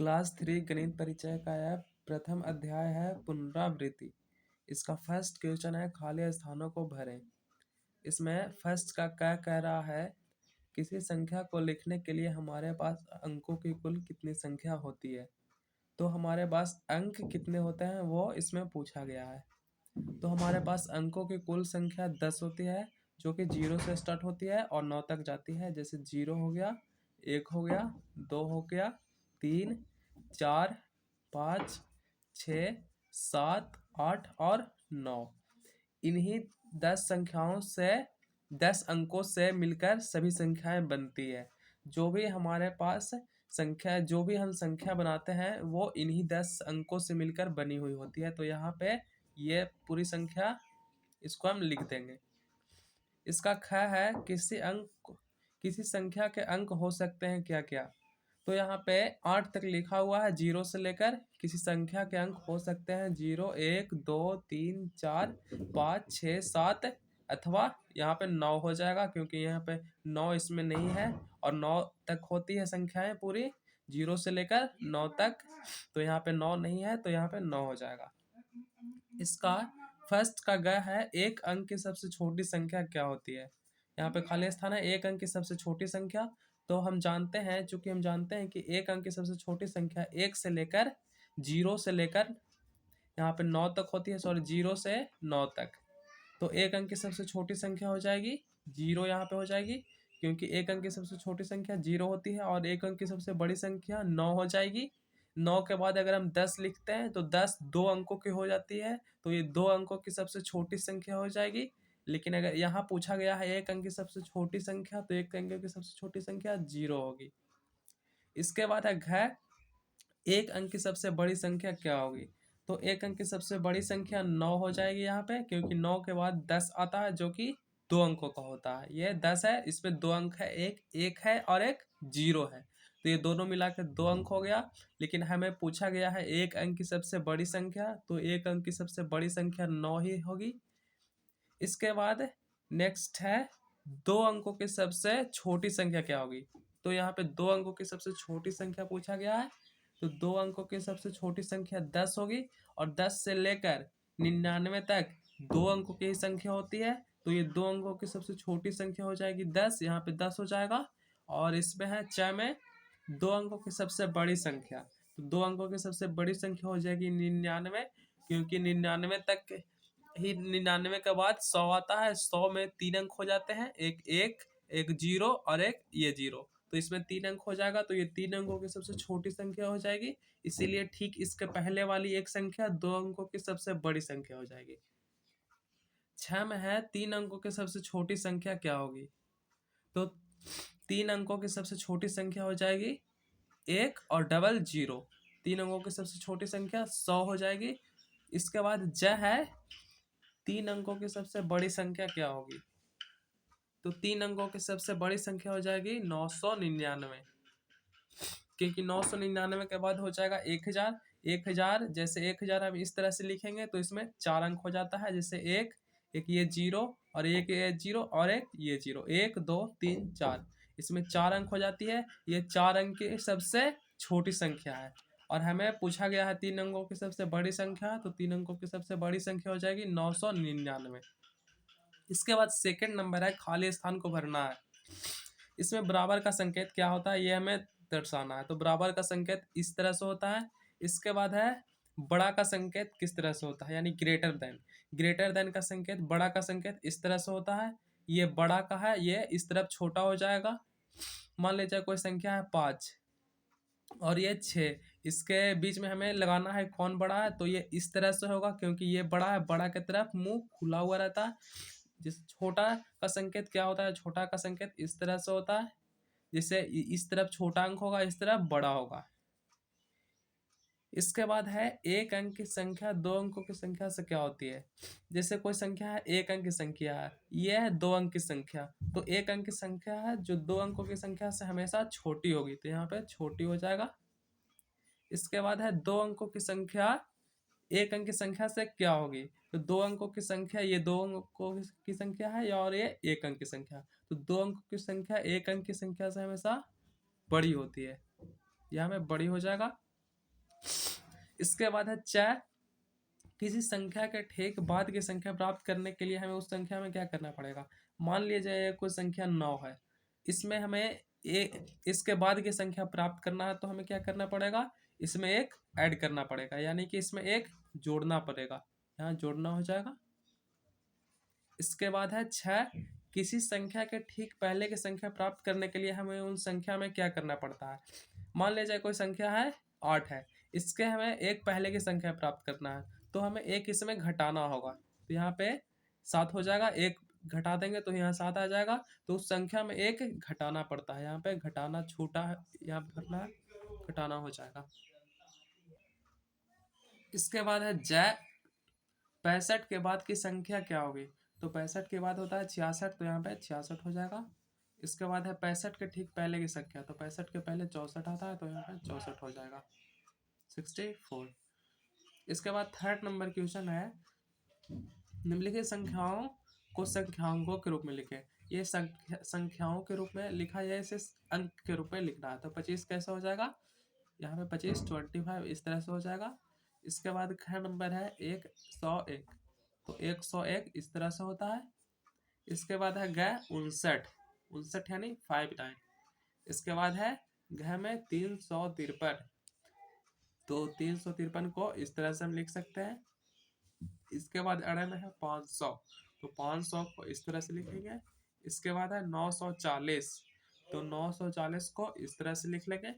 Class 3 गणित परिचय का यह प्रथम अध्याय है पुनरावृत्ति। इसका फर्स्ट क्वेश्चन है खाली स्थानों को भरें। इसमें फर्स्ट का क्या कह रहा है, किसी संख्या को लिखने के लिए हमारे पास अंकों की कुल कितनी संख्या होती है। तो हमारे पास अंक कितने होते हैं वो इसमें पूछा गया है। तो हमारे पास अंकों की कुल संख्या 10 होती है, जो कि 0 से स्टार्ट होती है और 9 तक जाती है। जैसे 0 हो गया, 1 हो गया, 2 हो गया, 3, 4, 5, 6, 7, 8 और 9। इन्हीं 10 संख्याओं से 10 अंकों से मिलकर सभी संख्याएं बनती है। जो भी हमारे पास संख्या, जो भी हम संख्या बनाते हैं वो इन्हीं 10 अंकों से मिलकर बनी हुई होती है। तो यहाँ पे ये पूरी संख्या इसको हम लिख देंगे। इसका ख है किसी संख्या के अंक हो सकते हैं क्या क्या। तो यहाँ पे 8 तक लिखा हुआ है, 0 से लेकर किसी संख्या के अंक हो सकते हैं 0, 1, 2, 3, 4, 5, 6, 7 अथवा यहाँ पे 9 हो जाएगा, क्योंकि यहाँ पे 9 इसमें नहीं है और 9 तक होती है संख्याएं पूरी 0 से लेकर 9 तक। तो यहाँ पे 9 नहीं है, तो यहाँ पे 9 हो जाएगा। इसका फर्स्ट का ग है एक अंक की सबसे छोटी संख्या क्या होती है। यहाँ पे खाली स्थान है, एक अंक की सबसे छोटी संख्या। तो हम जानते हैं, चूंकि हम जानते हैं कि एक अंक की सबसे छोटी संख्या 1 से लेकर 0 से लेकर यहाँ पे 9 तक होती है, सॉरी 0 से 9 तक। तो एक अंक की सबसे छोटी संख्या हो जाएगी 0, यहाँ पे हो जाएगी, क्योंकि एक अंक की सबसे छोटी संख्या 0 होती है। और एक अंक की सबसे बड़ी संख्या 9 हो जाएगी। 9 के बाद अगर हम 10 लिखते हैं तो 10 2 अंकों की हो जाती है, तो ये 2 अंकों की सबसे छोटी संख्या हो जाएगी। लेकिन अगर यहाँ पूछा गया है एक अंक की सबसे छोटी संख्या, तो एक अंक की सबसे छोटी संख्या 0 होगी। इसके बाद है घ, एक अंक की सबसे बड़ी संख्या क्या होगी। तो एक अंक की सबसे बड़ी संख्या 9 हो जाएगी यहाँ पे, क्योंकि 9 के बाद 10 आता है जो कि 2 अंकों का होता है। ये 10 है, इसमें 2 अंक है, एक है और एक 0 है, तो ये दोनों मिला के 2 अंक हो गया। लेकिन हमें पूछा गया है एक अंक की सबसे बड़ी संख्या, तो एक अंक की सबसे बड़ी संख्या 9 ही होगी। इसके बाद नेक्स्ट है 2 अंकों की सबसे छोटी संख्या क्या होगी। तो यहाँ पे 2 अंकों की सबसे छोटी संख्या पूछा गया है, तो 2 अंकों की सबसे छोटी संख्या 10 होगी। और 10 से लेकर 99 तक 2 अंकों की ही संख्या होती है, तो ये 2 अंकों की सबसे छोटी संख्या हो जाएगी 10, यहाँ पे 10 हो जाएगा। और इसमें है च में 2 अंकों की सबसे बड़ी संख्या, तो 2 अंकों की सबसे बड़ी संख्या हो जाएगी 99, क्योंकि 99 तक ही 99 के बाद 100 आता है। 100 में 3 अंक हो जाते हैं, एक 0 और एक ये 0, तो इसमें 3 अंक हो जाएगा। तो ये 3 अंकों की सबसे छोटी संख्या हो जाएगी, इसीलिए ठीक इसके पहले वाली एक संख्या 2 अंकों की सबसे बड़ी संख्या हो जाएगी। 6 में है 3 अंकों की सबसे छोटी संख्या क्या होगी। तो 3 अंकों की सबसे छोटी संख्या हो जाएगी 1 और डबल 0। 3 अंकों की सबसे छोटी संख्या 100 हो जाएगी। इसके बाद ज है 3 अंकों की सबसे बड़ी संख्या क्या होगी। तो 3 अंकों की सबसे बड़ी संख्या हो जाएगी 999, क्योंकि 999 के बाद हो जाएगा 1000। 1000 जैसे 1000 हम इस तरह से लिखेंगे तो इसमें 4 अंक हो जाता है, जैसे एक ये 0 और एक ये 0 और एक ये 0, 1 2 3 4, इसमें 4 अंक हो जाती है। ये 4 अंक की सबसे छोटी संख्या है। और हमें पूछा गया है 3 अंकों की सबसे बड़ी संख्या, तो 3 अंकों की सबसे बड़ी संख्या हो जाएगी 999। इसके बाद सेकंड नंबर है खाली स्थान को भरना है। इसमें बराबर का संकेत क्या होता है ये हमें दर्शाना है। तो बराबर का संकेत इस तरह से होता है। इसके बाद है बड़ा का संकेत किस तरह से होता है, यानी ग्रेटर देन। ग्रेटर देन का संकेत, बड़ा का संकेत इस तरह से होता है। ये बड़ा का है, ये इस तरफ छोटा हो जाएगा। मान लीजिए कोई संख्या है 5 और ये 6, इसके बीच में हमें लगाना है कौन बड़ा है, तो ये इस तरह से होगा, क्योंकि ये बड़ा है, बड़ा की तरफ मुंह खुला हुआ रहता है। जिस छोटा का संकेत क्या होता है, छोटा का संकेत इस तरह से होता है, जिससे इस तरफ छोटा अंक होगा, इस तरफ बड़ा होगा। इसके बाद है एक अंक की संख्या 2 अंकों की संख्या से क्या होती है। जैसे कोई संख्या है, एक अंक की संख्या है, यह है 2 अंक की संख्या, तो एक अंक की संख्या है जो 2 अंकों की संख्या से हमेशा छोटी होगी, तो यहाँ पे छोटी हो जाएगा। इसके बाद है 2 अंकों की संख्या एक अंक की संख्या से क्या होगी। तो 2 अंकों की संख्या, ये 2 अंकों की संख्या है और ये एक अंक की संख्या, तो 2 अंकों की संख्या एक अंक की संख्या से हमेशा बड़ी होती है, यह हमें बड़ी हो जाएगा। इसके बाद है च, किसी संख्या के ठीक बाद की संख्या प्राप्त करने के लिए हमें उस संख्या में क्या करना पड़ेगा। मान लीजिए कोई संख्या 9 है, इसमें हमें इसके बाद की संख्या प्राप्त करना है, तो हमें क्या करना पड़ेगा, इसमें एक ऐड करना पड़ेगा, यानी कि इसमें एक जोड़ना पड़ेगा, यहाँ जोड़ना हो जाएगा। इसके बाद है 6, किसी संख्या के ठीक पहले की संख्या प्राप्त करने के लिए हमें उन संख्या में क्या करना पड़ता है। मान लीजिए कोई संख्या है 8 है, इसके हमें एक पहले की संख्या प्राप्त करना है, तो हमें एक इसमें घटाना होगा, तो यहाँ पे 7 हो जाएगा, एक घटा देंगे तो यहाँ 7 आ जाएगा, तो उस संख्या में एक घटाना पड़ता है, यहाँ पे घटाना छूटा है, यहाँ भरना है, घटाना हो जाएगा। इसके बाद है जय, 65 के बाद की संख्या क्या होगी, तो 65 के बाद होता है 66, तो यहाँ पे 66 हो जाएगा। इसके बाद है 65 के ठीक पहले की संख्या, तो 65 के पहले 64 आता है, तो यहाँ पे 64 हो जाएगा, 64। इसके बाद थर्ड नंबर क्वेश्चन है, निम्नलिखित संख्याओं को संख्याओं के रूप में लिखे। ये संख्याओं के रूप में लिखा जाए, इसे अंक के रूप में लिखना है, तो 25 कैसे हो जाएगा, यहाँ पे 25 25 इस तरह से हो जाएगा। इसके बाद ख नंबर है 101, तो 101 इस तरह से होता है। इसके बाद है ग 59, 59 यानी 59। इसके बाद है घ में 353, तो 353 को इस तरह से हम लिख सकते हैं। इसके बाद अड़े में है 500, तो 500 को इस तरह से लिखेंगे। इसके बाद है 940, तो 940 को इस तरह से लिख लेंगे।